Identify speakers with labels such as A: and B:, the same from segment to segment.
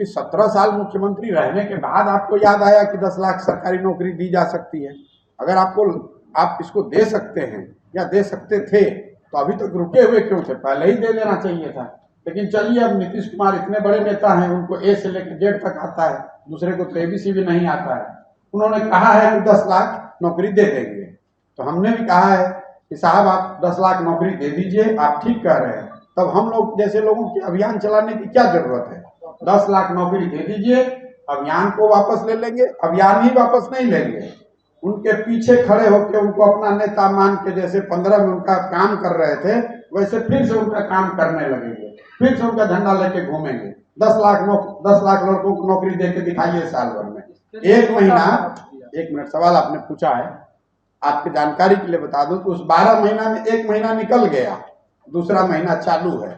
A: कि 17 साल मुख्यमंत्री रहने के बाद आपको याद आया कि 10 लाख सरकारी नौकरी दी जा सकती है। अगर आप इसको दे सकते हैं या दे सकते थे तो अभी तक रुके हुए क्यों थे? पहले ही दे देना चाहिए था। लेकिन चलिए, अब नीतीश कुमार इतने बड़े नेता हैं, उनको ए से लेकर जेड तक आता है, दूसरे को तो एबीसी भी नहीं आता है। उन्होंने कहा है कि 10 लाख नौकरी दे देंगे, तो हमने भी कहा है कि साहब आप 10 लाख नौकरी दे दीजिए, आप ठीक कह रहे हैं। तब हम लोग जैसे लोगों की अभियान चलाने की क्या जरूरत है? 10 लाख नौकरी दे दीजिए, अभियान को वापस ले लेंगे। अभियान ही वापस नहीं लेंगे, उनके पीछे खड़े होकर उनको अपना नेता मान के, जैसे 15 में उनका काम कर रहे थे वैसे फिर से उनका काम करने लगेंगे, फिर से उनका झंडा लेके घूमेंगे। 10 लाख लड़कों को नौकरी दे के दिखाइए साल भर में। एक मिनट सवाल आपने पूछा है, आपकी जानकारी के लिए बता दूं कि उस 12 महीना में 1 महीना निकल गया, दूसरा महीना चालू है।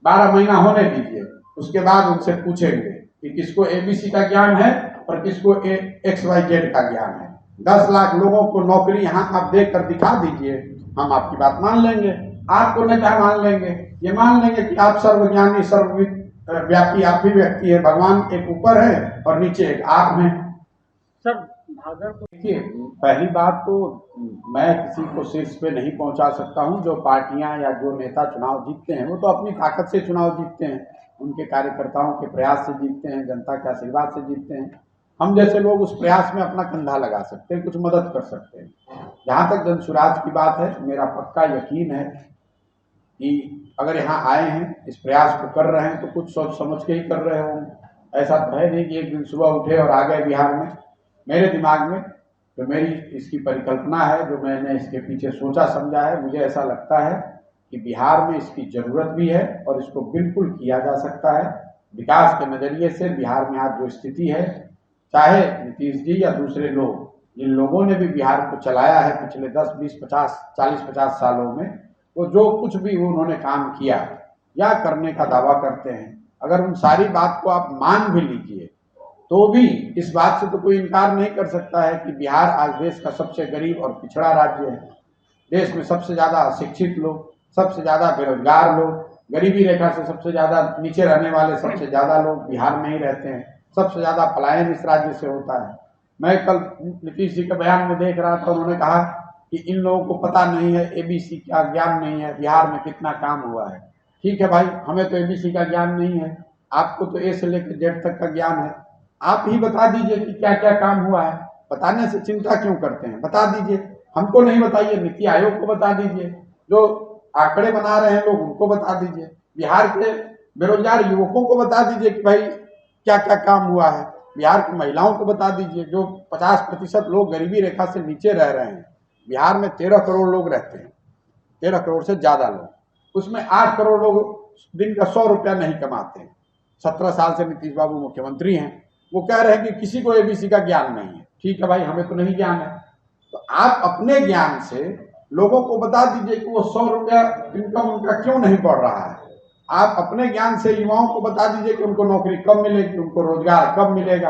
A: 12 महीना होने दीजिए, उसके बाद उनसे पूछेंगे कि किसको एबीसी का ज्ञान है और किसको XYZ का ज्ञान है। 10 लाख लोगों को नौकरी यहाँ आप देख कर दिखा दीजिए, हम आपकी बात मान लेंगे। आपको नेता मान लेंगे, ये मान लेंगे कि आप सर्वज्ञानी सर्वव्यापी आप ही व्यक्ति है, भगवान एक ऊपर है और नीचे एक आप हैं।
B: सर
A: देखिए, पहली बात तो मैं किसी को शीर्ष पे नहीं पहुंचा सकता हूं। जो पार्टियां या जो नेता चुनाव जीतते हैं वो तो अपनी ताकत से चुनाव जीतते हैं, उनके कार्यकर्ताओं के प्रयास से जीतते हैं, जनता के आशीर्वाद से जीतते हैं। हम जैसे लोग उस प्रयास में अपना कंधा लगा सकते हैं, कुछ मदद कर सकते हैं। जहाँ तक जनसुराज की बात है, मेरा पक्का यकीन है कि अगर यहाँ आए हैं, इस प्रयास को कर रहे हैं तो कुछ सोच समझ के ही कर रहे होंगे। ऐसा तो है नहीं कि एक दिन सुबह उठे और आ गए बिहार में। मेरे दिमाग में जो मेरी इसकी परिकल्पना है, जो मैंने इसके पीछे सोचा समझा है, मुझे ऐसा लगता है कि बिहार में इसकी ज़रूरत भी है और इसको बिल्कुल किया जा सकता है। विकास के नज़रिए से बिहार में आज जो स्थिति है, चाहे नीतीश जी या दूसरे लोग, जिन लोगों ने भी बिहार को चलाया है पिछले 10, 20, 50, 40, 50 सालों में, वो जो कुछ भी उन्होंने काम किया या करने का दावा करते हैं, अगर उन सारी बात को आप मान भी लीजिए तो भी इस बात से तो कोई इनकार नहीं कर सकता है कि बिहार आज देश का सबसे गरीब और पिछड़ा राज्य है। देश में सबसे ज़्यादा अशिक्षित लोग, सबसे ज़्यादा बेरोजगार लोग, गरीबी रेखा से सबसे ज़्यादा नीचे रहने वाले सबसे ज़्यादा लोग बिहार में ही रहते हैं। सबसे ज़्यादा पलायन इस राज्य से होता है। मैं कल नीतीश जी के बयान में देख रहा था, उन्होंने कहा कि इन लोगों को पता नहीं है एबीसी का ज्ञान नहीं है, बिहार में कितना काम हुआ है। ठीक है भाई, हमें तो एबीसी का ज्ञान नहीं है, आपको तो ए से लेकर जेड तक का ज्ञान है। आप ही बता दीजिए कि क्या क्या काम हुआ है। बताने से चिंता क्यों करते हैं? बता दीजिए, हमको नहीं बताइए, नीति आयोग को बता दीजिए, जो आंकड़े बना रहे हैं लोग उनको बता दीजिए, बिहार के बेरोजगार युवकों को बता दीजिए कि भाई क्या क्या काम हुआ है, बिहार की महिलाओं को बता दीजिए, जो 50% लोग गरीबी रेखा से नीचे रह रहे हैं। बिहार में 13 करोड़ लोग रहते हैं, 13 करोड़ से ज़्यादा लोग, उसमें 8 करोड़ लोग दिन का 100 रुपया नहीं कमाते हैं। 17 साल से नीतीश बाबू मुख्यमंत्री हैं, वो कह रहे हैं कि किसी को एबीसी का ज्ञान नहीं है। ठीक है भाई, हमें तो नहीं ज्ञान है, तो आप अपने ज्ञान से लोगों को बता दीजिए कि वो 100 रुपया इनकम उनका क्यों नहीं बढ़ रहा है। आप अपने ज्ञान से युवाओं को बता दीजिए कि उनको नौकरी कब मिलेगी, उनको रोजगार कब मिलेगा।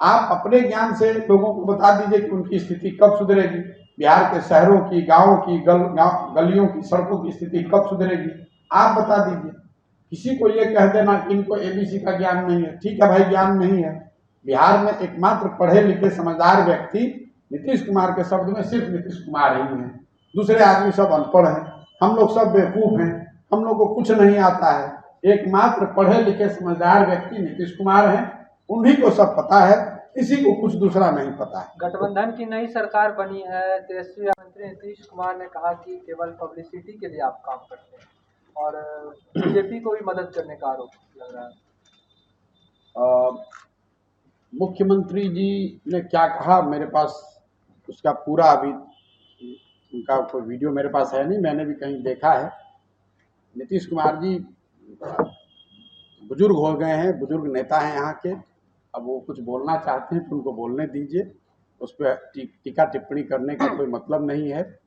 A: आप अपने ज्ञान से लोगों को बता दीजिए कि उनकी स्थिति कब सुधरेगी, बिहार के शहरों की, गाँवों की, गलियों की, सड़कों की स्थिति कब सुधरेगी, आप बता दीजिए। किसी को ये कह देना कि इनको एबीसी का ज्ञान नहीं है, ठीक है भाई, ज्ञान नहीं है। बिहार में एकमात्र पढ़े लिखे समझदार व्यक्ति नीतीश कुमार के शब्द में सिर्फ नीतीश कुमार ही हैं। दूसरे आदमी सब अनपढ़ हैं, हम लोग सब बेवकूफ़ हैं, हम लोग को कुछ नहीं आता है। एकमात्र पढ़े लिखे समझदार व्यक्ति नीतीश कुमार हैं, उन्हीं को सब पता है, किसी को कुछ दूसरा नहीं पता है।
B: गठबंधन की नई सरकार बनी है, तेजस्वी मंत्री नीतीश कुमार ने कहा कि केवल पब्लिसिटी के लिए आप काम करते हैं और बीजेपी को भी मदद करने का आरोप लग रहा है।
A: मुख्यमंत्री जी ने क्या कहा, मेरे पास उसका पूरा अभी उनका कोई वीडियो मेरे पास है नहीं, मैंने भी कहीं देखा है। नीतीश कुमार जी बुजुर्ग हो गए हैं, बुजुर्ग नेता हैं यहाँ के, अब वो कुछ बोलना चाहते हैं तो उनको बोलने दीजिए, उस पर टीका टिप्पणी करने का कोई मतलब नहीं है।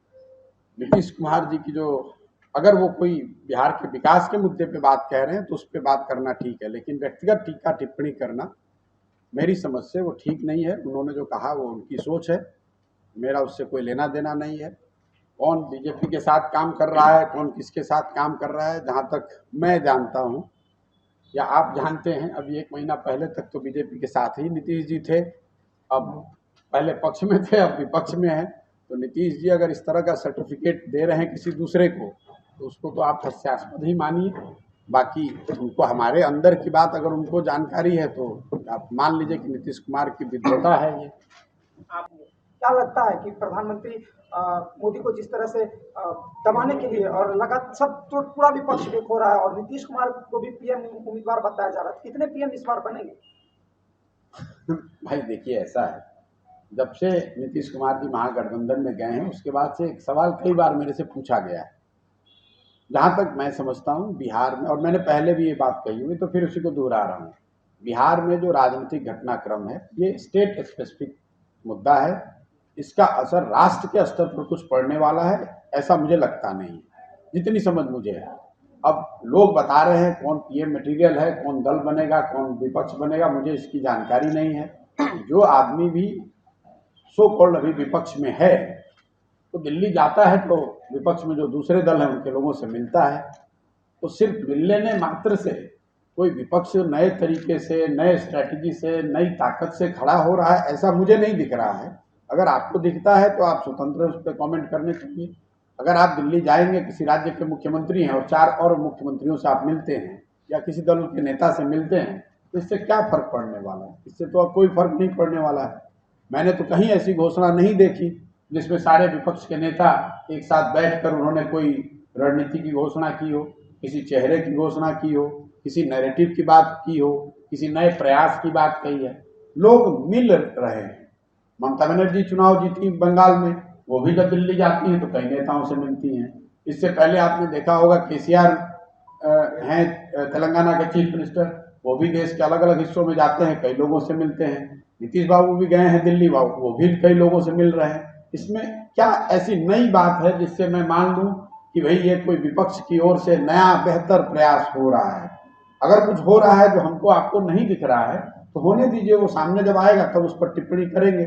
A: नीतीश कुमार जी की जो, अगर वो कोई बिहार के विकास के मुद्दे पे बात कह रहे हैं तो उस पर बात करना ठीक है, लेकिन व्यक्तिगत टीका टिप्पणी करना मेरी समझ से वो ठीक नहीं है। उन्होंने जो कहा वो उनकी सोच है, मेरा उससे कोई लेना देना नहीं है। कौन बीजेपी के साथ काम कर रहा है, कौन किसके साथ काम कर रहा है, जहाँ तक मैं जानता हूँ या आप जानते हैं अभी 1 महीना पहले तक तो बीजेपी के साथ ही नीतीश जी थे, अब पहले पक्ष में थे अब विपक्ष में हैं। तो नीतीश जी अगर इस तरह का सर्टिफिकेट दे रहे हैं किसी दूसरे को तो उसको तो आप हास्यास्पद ही मानिए। बाकी उनको हमारे अंदर की बात अगर उनको जानकारी है तो आप मान लीजिए कि नीतीश कुमार की विद्वता है ये।
C: आपको क्या लगता है कि प्रधानमंत्री मोदी को जिस तरह से दबाने के लिए और लगातार सब तो पूरा विपक्ष भी हो रहा है और नीतीश कुमार को भी पीएम उम्मीदवार बताया जा रहा है, कितने पीएम इस बार बनेंगे?
A: भाई देखिए ऐसा है, जब से नीतीश कुमार जी महागठबंधन में गए हैं उसके बाद से एक सवाल कई बार मेरे से पूछा गया है। जहाँ तक मैं समझता हूँ बिहार में, और मैंने पहले भी ये बात कही हुई तो फिर उसी को दोहरा रहा हूँ, बिहार में जो राजनीतिक घटनाक्रम है ये स्टेट स्पेसिफिक मुद्दा है, इसका असर राष्ट्र के स्तर पर कुछ पड़ने वाला है ऐसा मुझे लगता नहीं है, जितनी समझ मुझे है। अब लोग बता रहे हैं कौन पीएम मटेरियल है, कौन दल बनेगा, कौन विपक्ष बनेगा, मुझे इसकी जानकारी नहीं है। जो आदमी भी सो कॉल्ड अभी विपक्ष में है तो दिल्ली जाता है तो विपक्ष में जो दूसरे दल हैं उनके लोगों से मिलता है, तो सिर्फ मिलने मात्र से कोई विपक्ष नए तरीके से, नए स्ट्रैटेजी से, नई ताकत से खड़ा हो रहा है ऐसा मुझे नहीं दिख रहा है। अगर आपको दिखता है तो आप स्वतंत्र उस पर कॉमेंट करने के लिए। अगर आप दिल्ली जाएंगे, किसी राज्य के मुख्यमंत्री हैं और 4 और मुख्यमंत्रियों से आप मिलते हैं या किसी दल के नेता से मिलते हैं तो इससे क्या फ़र्क पड़ने वाला है? इससे तो अब कोई फ़र्क नहीं पड़ने वाला है। मैंने तो कहीं ऐसी घोषणा नहीं देखी जिसमें सारे विपक्ष के नेता एक साथ बैठकर उन्होंने कोई रणनीति की घोषणा की हो, किसी चेहरे की घोषणा की हो, किसी नैरेटिव की बात की हो, किसी नए प्रयास की बात कही है। लोग मिल रहे हैं। ममता बनर्जी चुनाव जीती बंगाल में, वो भी जब दिल्ली जाती हैं तो कई नेताओं से मिलती हैं। इससे पहले आपने देखा होगा केसीआर हैं तेलंगाना के चीफ मिनिस्टर, वो भी देश के अलग अलग हिस्सों में जाते हैं, कई लोगों से मिलते हैं। नीतीश बाबू भी गए हैं दिल्ली, वो भी कई लोगों से मिल रहे हैं। इसमें क्या ऐसी नई बात है जिससे मैं मान लूं कि भाई ये कोई विपक्ष की ओर से नया बेहतर प्रयास हो रहा है? अगर कुछ हो रहा है जो हमको आपको नहीं दिख रहा है तो होने दीजिए, वो सामने जब आएगा तब उस पर टिप्पणी करेंगे।